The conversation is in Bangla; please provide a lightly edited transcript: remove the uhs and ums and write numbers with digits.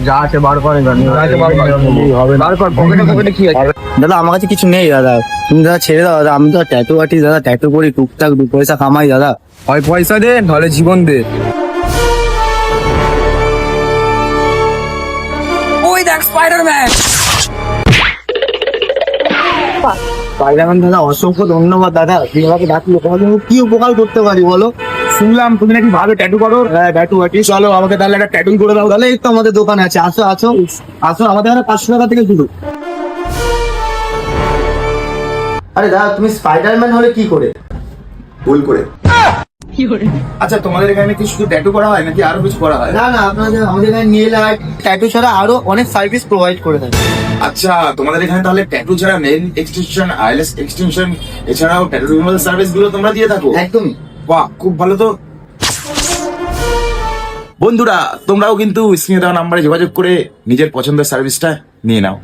যা আছে বার করে দাদা আমার কাছে কিছু নেই দাদা, তুমি দাদা ছেড়ে দাও দাদা, আমি তো ট্যাটু আর্টিস্ট দাদা, ট্যাটু করি টুকটাক 2 পয়সা কামাই দাদা। হয় পয়সা দে নাহলে জীবন দে। ওই দেখ স্পাইডারম্যান। স্পাইডারম্যান দাদা অসংখ্য ধন্যবাদ দাদা, তুমি আমাকে ডাকলো, তোমাকে আমি কি উপকার করতে পারি বলো? শুনলাম তুমি নাকি ভালো ট্যাটু করো। হ্যাঁ ট্যাটু আর্টিস্ট, চলো আমাকে তাহলে একটা ট্যাটু করে দাও তাহলে। এই তো আমাদের দোকান আছে, আসো আসো আসো, আমাদের এখানে 500 টাকা থেকে শুরু। আরে দাদা তুমি স্পাইডারম্যান হলে কি করে? ভুল করে। আচ্ছা তোমাদের এখানে কি শুধু ট্যাটু করা হয় নাকি আরো কিছু করা হয়? না না, আপনাদের আমাদের এখানে নেল আর্ট ট্যাটু ছাড়া আরো অনেক সার্ভিস প্রোভাইড করে থাকে। আচ্ছা তোমাদের এখানে তাহলে ট্যাটু ছাড়া নেল এক্সটেনশন, আইলেস এক্সটেনশন, এছাড়াও ট্যাটু রিমুভাল সার্ভিস গুলো তোমরা দিয়ে থাকো? একদমই। বাহ, খুব ভালো তো। বন্ধুরা তোমরাও কিন্তু স্ক্রিনে দেওয়া নাম্বারে যোগাযোগ করে নিজের পছন্দের সার্ভিসটা নিয়ে নাও।